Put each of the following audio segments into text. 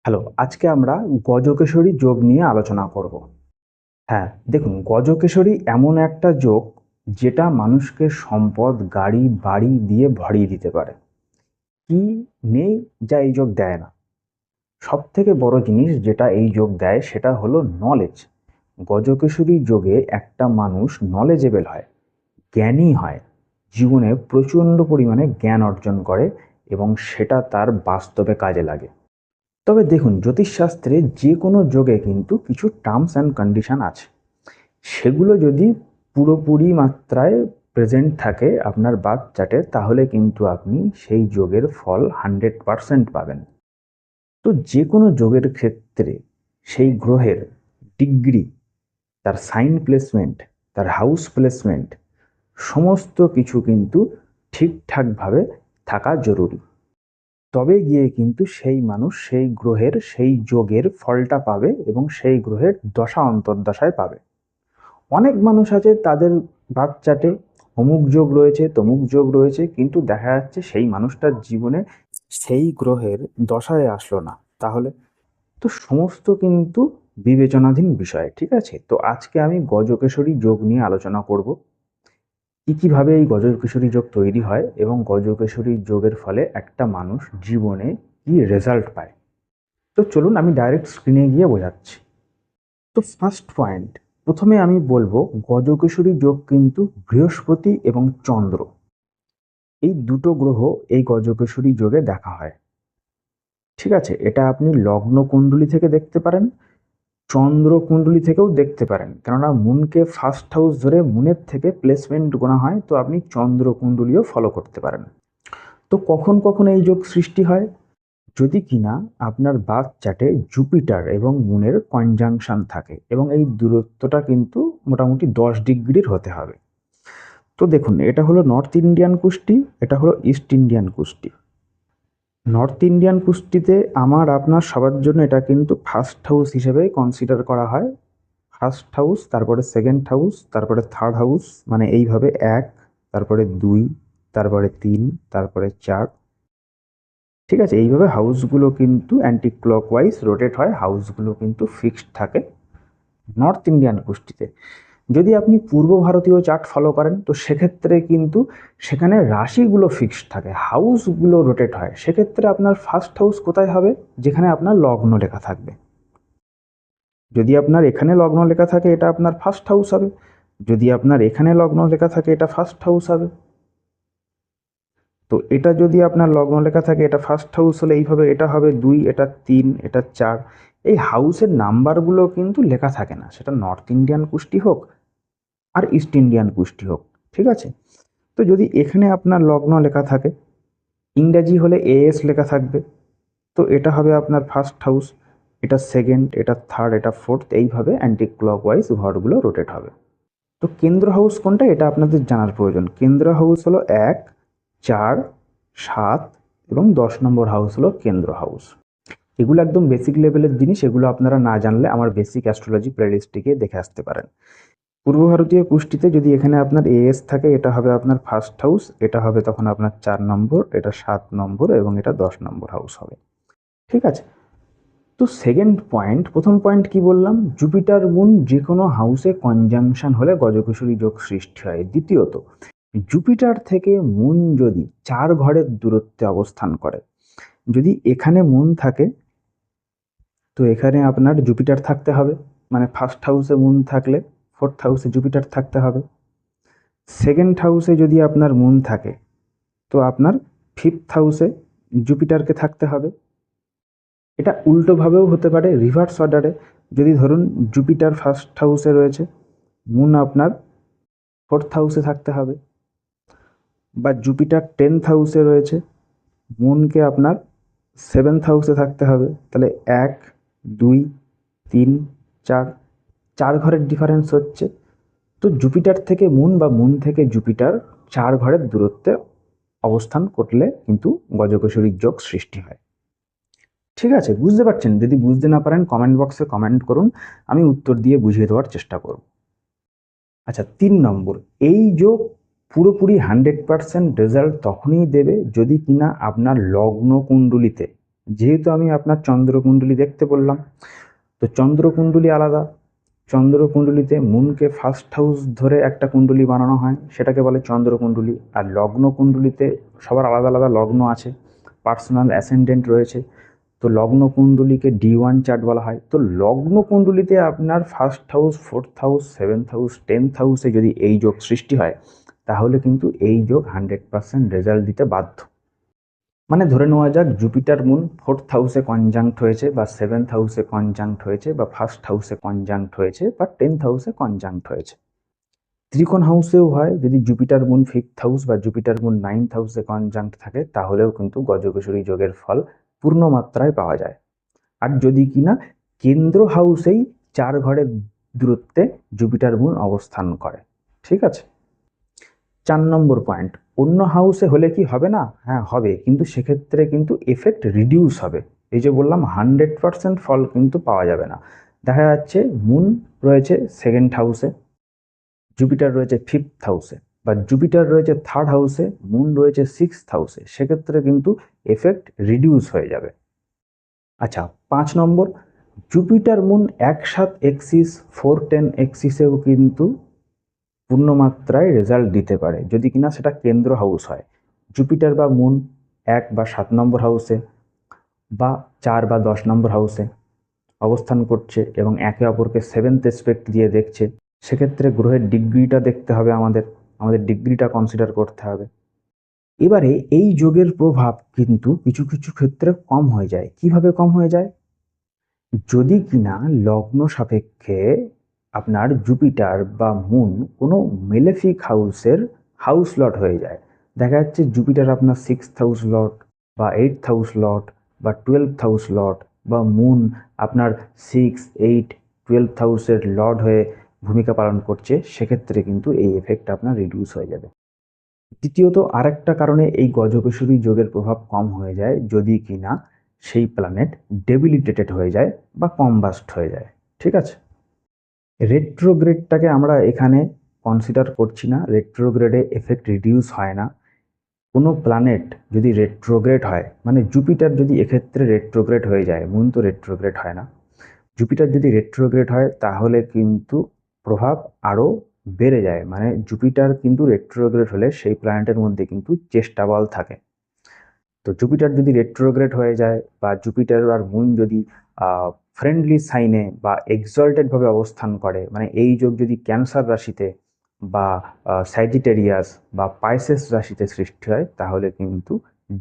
Hello, আজকে আমরা গজকেশরী যোগ নিয়ে আলোচনা করব। হ্যাঁ, দেখুন, গজকেশরী এমন একটা যোগ যেটা মানুষকে সম্পদ, গাড়ি, বাড়ি দিয়ে ভরিয়ে দিতে পারে। কি নেই যা এই যোগ দেয় না? সব থেকে বড় জিনিস যেটা এই যোগ দেয় সেটা হলো নলেজ। গজকেশরী যোগে একটা মানুষ নলেজেবল হয়, জ্ঞানী হয়, জীবনে প্রচণ্ড পরিমাণে জ্ঞান অর্জন করে এবং সেটা তার বাস্তবে কাজে লাগে। তবে দেখুন, জ্যোতিষশাস্ত্রে যে কোনো যোগে কিন্তু কিছু টার্মস অ্যান্ড কন্ডিশন আছে। সেগুলো যদি পুরোপুরি মাত্রায় প্রেজেন্ট থাকে আপনার বার্থ চার্টে, তাহলে কিন্তু আপনি সেই যোগের ফল 100% পাবেন। তো যে কোনো যোগের ক্ষেত্রে সেই গ্রহের ডিগ্রি, তার সাইন প্লেসমেন্ট, তার হাউস প্লেসমেন্ট, সমস্ত কিছু কিন্তু ঠিকঠাকভাবে থাকা জরুরি। তবে গিয়ে কিন্তু সেই মানুষ সেই গ্রহের সেই যোগের ফলটা পাবে এবং সেই গ্রহের দশা অন্তর্দশায় পাবে। অনেক মানুষ আছে তাদের বার্থ চার্টে অমুক যোগ রয়েছে, তমুক যোগ রয়েছে, কিন্তু দেখা যাচ্ছে সেই মানুষটার জীবনে সেই গ্রহের দশায় আসলো না। তাহলে তো সমস্ত কিন্তু বিবেচনাধীন বিষয়, ঠিক আছে? তো আজকে আমি গজকেশরী যোগ নিয়ে আলোচনা করব। কিভাবে এই গজকেশরী যোগ তৈরি হয় এবং গজকেশরী যোগের ফলে একটা মানুষ জীবনে কি রেজাল্ট পায়। তো চলুন আমি ডাইরেক্ট স্ক্রিনে গিয়ে বোঝাচ্ছি। তো ফার্স্ট পয়েন্ট, প্রথমে আমি বলবো গজকেশরী যোগ কিন্তু বৃহস্পতি এবং চন্দ্র, এই দুটো গ্রহ এই গজকেশরী যোগে দেখা হয়। ঠিক আছে, এটা আপনি লগ্ন কুণ্ডলী থেকে দেখতে পারেন, চন্দ্র কুণ্ডলী থেকেও দেখতে পারেন, কেননা মুনকে ফার্স্ট হাউস ধরে মুনের থেকে প্লেসমেন্ট গোনা হয়, তো আপনি চন্দ্র কুণ্ডলীও ফলো করতে পারেন। তো কখন কখন এই যোগ সৃষ্টি হয়? যদি কিনা আপনার বার্থ চার্টে জুপিটার এবং মুনের কনজাংশন থাকে এবং এই দূরত্বটা কিন্তু মোটামুটি 10 ডিগ্রির হতে হবে। তো দেখুন, এটা হলো নর্থ ইন্ডিয়ান কুষ্টি, এটা হলো ইস্ট ইন্ডিয়ান কুষ্টি। নর্থ ইন্ডিয়ান কুষ্টিতে আমার আপনার সবার জন্য এটা কিন্তু ফার্স্ট হাউস হিসেবে কনসিডার করা হয়। ফার্স্ট হাউস, তারপরে সেকেন্ড হাউস, তারপরে থার্ড হাউস, মানে এইভাবে এক, তারপরে দুই, তারপরে তিন, তারপরে চার। ঠিক আছে, এইভাবে হাউসগুলো কিন্তু অ্যান্টি ক্লকওয়াইজ রোটেট হয়, হাউসগুলো কিন্তু ফিক্সড থাকে নর্থ ইন্ডিয়ান কুষ্টিতে। যদি আপনি পূর্ব ভারতীয় চার্ট ফলো করেন তো সেক্ষেত্রে কিন্তু সেখানে রাশিগুলো ফিক্সড থাকে, হাউসগুলো রোটেট হয়। সেক্ষেত্রে আপনার ফার্স্ট হাউস কোথায় হবে? যেখানে আপনার লগ্ন লেখা থাকবে। যদি আপনার এখানে লগ্ন লেখা থাকে এটা আপনার ফার্স্ট হাউস হবে, যদি আপনার এখানে লগ্ন লেখা থাকে এটা ফার্স্ট হাউস হবে। তো এটা যদি আপনার লগ্ন লেখা থাকে এটা ফার্স্ট হাউস হলে এইভাবে এটা হবে দুই, এটা তিন, এটা চার। এই হাউসের নাম্বারগুলো কিন্তু লেখা থাকে না, সেটা নর্থ ইন্ডিয়ান কুষ্টি হোক আর ইস্ট ইন্ডিয়ান কুষ্টি হোক। ঠিক আছে, তো যদি এখানে আপনার লগ্ন লেখা থাকে, ইংরাজি হলে এএস লেখা থাকবে, তো এটা হবে আপনার ফার্স্ট হাউস, এটা সেকেন্ড, এটা থার্ড, এটা ফোর্থ, এইভাবে অ্যান্টি ক্লকওয়াইজ ঘরগুলো রোটেট হবে। তো কেন্দ্র হাউস কোনটা এটা আপনাদের জানার প্রয়োজন। কেন্দ্র হাউস হলো 1, 4, 7 এবং 10 নম্বর হাউস হলো কেন্দ্র হাউস। এগুলো একদম বেসিক লেভেলের জিনিস, এগুলো আপনারা না জানলে আমার বেসিক অ্যাস্ট্রোলজি প্লেলিস্টটিকে দেখে আসতে পারেন। পূর্ব ভারতীয় কুষ্টিতে যদি এখানে আপনার এএস থাকে এটা হবে আপনার ফার্স্ট হাউস, এটা হবে তখন আপনার 4 নম্বর, এটা 7 নম্বর এবং এটা 10 নম্বর হাউস হবে। ঠিক আছে, তো সেকেন্ড পয়েন্ট, প্রথম পয়েন্ট কি বললাম? জুপিটার মুন যে কোনো হাউসে কনজাংশন হলে গজকেশরী যোগ সৃষ্টি হয়। দ্বিতীয়ত, জুপিটার থেকে মুন যদি 4 ঘরের দূরত্বে অবস্থান করে, যদি এখানে মুন থাকে তো এখানে আপনার জুপিটার থাকতে হবে, মানে ফার্স্ট হাউসে মুন থাকলে ফোর্থ হাউসে জুপিটার থাকতে হবে। সেকেন্ড হাউসে যদি আপনার মুন থাকে তো আপনার ফিফথ হাউসে জুপিটারকে থাকতে হবে। এটা উল্টোভাবেও হতে পারে, রিভার্স অর্ডারে। যদি ধরুন জুপিটার ফার্স্ট হাউসে রয়েছে, মুন আপনার ফোর্থ হাউসে থাকতে হবে, বা জুপিটার 10th হাউসে রয়েছে, মুনকে আপনার সেভেন্থ হাউসে থাকতে হবে। তাহলে এক, দুই, তিন, চার, 4 ঘরের ডিফারেন্স হচ্ছে। তো জুপিটার থেকে মুন বা মুন থেকে জুপিটার 4 ঘরের দূরত্বে অবস্থান করলে কিন্তু গজকেশরী যোগ সৃষ্টি হয়। ঠিক আছে, বুঝতে পারছেন? যদি বুঝতে না পারেন কমেন্ট বক্সে কমেন্ট করুন, আমি উত্তর দিয়ে বুঝিয়ে দেওয়ার চেষ্টা করব। আচ্ছা, 3 নম্বর, এই যোগ পুরোপুরি 100% রেজাল্ট তখনই দেবে যদি কিনা আপনার লগ্ন কুণ্ডলিতে যেহেতু আমি আপনার চন্দ্রকুণ্ডলী দেখতে বললাম, তো চন্দ্রকুণ্ডলী আলাদা। চন্দ্রকুণ্ডলীতে মুনকে ফার্স্ট হাউস ধরে একটা কুণ্ডলী বানানো হয়, সেটাকে বলে চন্দ্রকুণ্ডলী। আর লগ্ন কুণ্ডলীতে সবার আলাদা আলাদা লগ্ন আছে, পার্সোনাল অ্যাসেন্ডেন্ট রয়েছে। তো লগ্ন কুণ্ডলীকে D1 চার্ট বলা হয়। তো লগ্ন কুণ্ডলীতে আপনার first house, fourth house, seventh house, 10th হাউসে যদি এই যোগ সৃষ্টি হয়, তাহলে কিন্তু এই যোগ 100% রেজাল্ট দিতে বাধ্য। মানে ধরে নেওয়া যাক জুপিটার মুন ফোর্থ হাউসে কনজাংক্ট হয়েছে, বা সেভেন্থ হাউসে কনজাংক্ট হয়েছে, বা ফার্স্ট হাউসে কনজাংক্ট হয়েছে, বা 10th হাউসে কনজাংক্ট হয়েছে। ত্রিকোণ হাউসেও হয়, যদি জুপিটার মুন ফিফথ হাউস বা জুপিটার মুন 9th হাউসে কনজাংক্ট থাকে, তাহলেও কিন্তু গজকেশরী যোগের ফল পূর্ণ মাত্রায় পাওয়া যায়। আর যদি কিনা কেন্দ্র হাউসেই 4 ঘরের দূরত্বে জুপিটার মুন অবস্থান করে। ঠিক আছে। 4 নম্বর পয়েন্ট, অন্য হাউসে হলে কি হবে না? হ্যাঁ হবে, কিন্তু সেক্ষেত্রে কিন্তু এফেক্ট রিডিউস হবে। এই যে বললাম 100% ফল কিন্তু পাওয়া যাবে না। দেখা যাচ্ছে মুন রয়েছে সেকেন্ড হাউসে, জুপিটার রয়েছে ফিফথ হাউসে, বা জুপিটার রয়েছে থার্ড হাউসে, মুন রয়েছে সিক্সথ হাউসে, সেক্ষেত্রে কিন্তু এফেক্ট রিডিউস হয়ে যাবে। আচ্ছা, 5 নম্বর, জুপিটার মুন একসাথ এক্সিস 410 এক্সিসেও কিন্তু পূর্ণমাত্রায় রেজাল্ট দিতে পারে, যদি কিনা সেটা কেন্দ্র হাউস হয়। জুপিটার বা মুন 1 বা 7 নম্বর হাউসে, বা 4 বা 10 নম্বর হাউসে অবস্থান করছে এবং একে অপরকে সেভেন্থ এসপেক্ট দিয়ে দেখছে, সেক্ষেত্রে গ্রহের ডিগ্রিটা দেখতে হবে, আমাদের ডিগ্রিটা কনসিডার করতে হবে। এবারে এই যোগের প্রভাব কিন্তু কিছু কিছু ক্ষেত্রে কম হয়ে যায়। কিভাবে কম হয়ে যায়? যদি কিনা লগ্ন সাপেক্ষে আপনার জুপিটার বা মুন কোনো মেলেফিক হাউসের হাউস লর্ড হয়ে যায়। দেখা যাচ্ছে জুপিটার আপনার সিক্সথ হাউস লর্ড, বা এইটথ হাউস লর্ড, বা 12th হাউস লর্ড, বা মুন আপনার 6, 8, 12th হাউসের লর্ড হয়ে ভূমিকা পালন করছে, সেক্ষেত্রে কিন্তু এই এফেক্ট আপনার রিডিউস হয়ে যাবে। দ্বিতীয়ত আরেকটা কারণে এই গজকেশরী যোগের প্রভাব কম হয়ে যায়, যদি কিনা সেই প্ল্যানেট ডেবিলিটেটেড হয়ে যায় বা কম্বাস্ট হয়ে যায়। ঠিক আছে। রেট্রোগ্রেডটাকে আমরা এখানে কনসিডার করছি না, রেট্রোগ্রেডে এফেক্ট রিডিউস হয় না। কোনো প্ল্যানেট যদি রেট্রোগ্রেড হয়, মানে জুপিটার যদি এক্ষেত্রে রেট্রোগ্রেড হয়ে যায়, মুন তো রেট্রোগ্রেড হয় না, জুপিটার যদি রেট্রোগ্রেড হয় তাহলে কিন্তু প্রভাব আরও বেড়ে যায়। মানে জুপিটার কিন্তু রেট্রোগ্রেড হলে সেই প্ল্যানেটের মধ্যে কিন্তু চেষ্টা বল থাকে। তো জুপিটার যদি রেট্রোগ্রেড হয়ে যায়, বা জুপিটার আর মুন যদি ফ্রেন্ডলি সাইনে বা এক্সল্টেডভাবে অবস্থান করে, মানে এই যোগ যদি ক্যান্সার রাশিতে বা স্যাজিটেরিয়াস বা পাইসেস রাশিতে সৃষ্টি হয়, তাহলে কিন্তু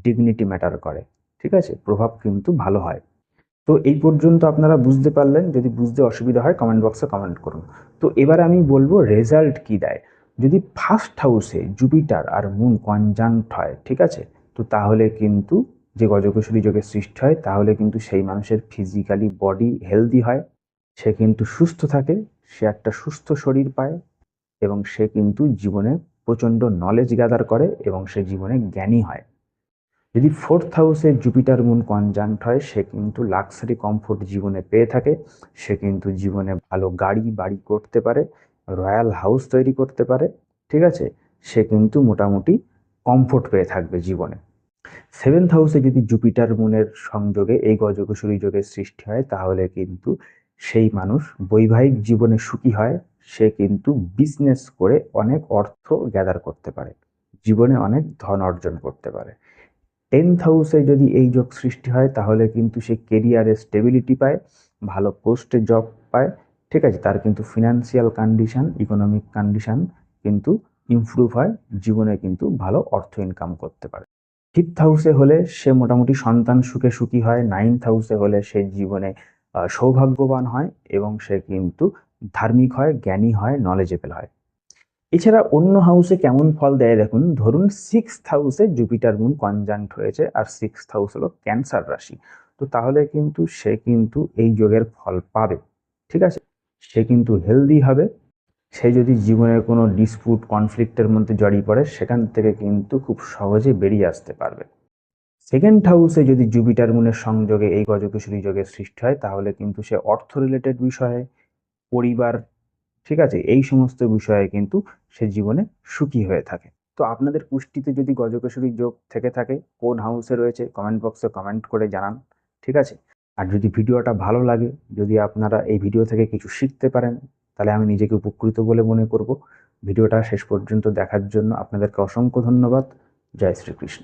ডিগনিটি ম্যাটার করে। ঠিক আছে, প্রভাব কিন্তু ভালো হয়। তো এই পর্যন্ত আপনারা বুঝতে পারলেন। যদি বুঝতে অসুবিধা হয় কমেন্ট বক্সে কমেন্ট করুন। তো এবার আমি বলবো রেজাল্ট কি দেয়। যদি ফার্স্ট হাউসে জুপিটার আর মুন কনজাংক্ট হয়, ঠিক আছে, তো তাহলে কিন্তু যে গজকেশরী যোগের সৃষ্টি হয়, তাহলে কিন্তু সেই মানুষের ফিজিক্যালি বডি হেলদি হয়, সে কিন্তু সুস্থ থাকে, সে একটা সুস্থ শরীর পায়, এবং সে কিন্তু জীবনে প্রচণ্ড নলেজ গ্যাদার করে, এবং সে জীবনে জ্ঞানী হয়। যদি ফোর্থ হাউসে জুপিটার মুন কনজাংক্ট হয়, সে কিন্তু লাক্সারি কমফোর্ট জীবনে পেয়ে থাকে, সে কিন্তু জীবনে ভালো গাড়ি বাড়ি করতে পারে, রয়্যাল হাউস তৈরি করতে পারে। ঠিক আছে, সে কিন্তু মোটামুটি কমফোর্ট পেয়ে থাকবে জীবনে। সেভেন্থ হাউসে যদি জুপিটার মুনের সংযোগে এই গজকেশরী যোগের সৃষ্টি হয়, তাহলে কিন্তু সেই মানুষ বৈবাহিক জীবনে সুখী হয়, সে কিন্তু বিজনেস করে অনেক অর্থ গ্যাদার করতে পারে, জীবনে অনেক ধন অর্জন করতে পারে। 10th হাউসে যদি এই যোগ সৃষ্টি হয়, তাহলে কিন্তু সে কেরিয়ারে স্টেবিলিটি পায়, ভালো পোস্টে জব পায়। ঠিক আছে, তার কিন্তু ফিনান্সিয়াল কন্ডিশন, ইকোনমিক কন্ডিশন কিন্তু ইমপ্রুভ হয়, জীবনে কিন্তু ভালো অর্থ ইনকাম করতে পারে। ফিফথ হাউসে হলে সে মোটামুটি সন্তান সুখে সুখী হয়। 9th হাউসে হলে সে জীবনে সৌভাগ্যবান হয়, এবং সে কিন্তু ধার্মিক হয়, জ্ঞানী হয়, নলেজেবল হয়। এছাড়া অন্য হাউসে কেমন ফল দেয় দেখুন। ধরুন সিক্সথ হাউসে জুপিটার মুন কনজাংক্ট হয়েছে, আর সিক্সথ হাউস হলো ক্যান্সার রাশি, তো তাহলে কিন্তু সে কিন্তু এই যোগের ফল পাবে। ঠিক আছে, সে কিন্তু হেলদি হবে। সে যদি জীবনের কোনো ডিসপুট কনফ্লিক্টের মধ্যে জড়িয়ে পড়ে, সেখান থেকে কিন্তু খুব সহজে বেরিয়ে আসতে পারবে। সেকেন্ড হাউসে যদি জুপিটার মুনের সংযোগে এই গজকেশরী যোগের সৃষ্টি হয়, তাহলে কিন্তু সে অর্থ রিলেটেড বিষয়ে, পরিবার, ঠিক আছে, এই সমস্ত বিষয়ে কিন্তু সে জীবনে সুখী হয়ে থাকে। তো আপনাদের কুষ্টিতে যদি গজকেশরী যোগ থেকে থাকে, কোন হাউসে রয়েছে কমেন্ট বক্সে কমেন্ট করে জানান। ঠিক আছে? আর যদি ভিডিওটা ভালো লাগে, যদি আপনারা এই ভিডিও থেকে কিছু শিখতে পারেন, তাহলে আমি নিজেকে উপকৃত বলে মনে করব। ভিডিওটা শেষ পর্যন্ত দেখার জন্য আপনাদেরকে অসংখ্য ধন্যবাদ। জয় শ্রীকৃষ্ণ।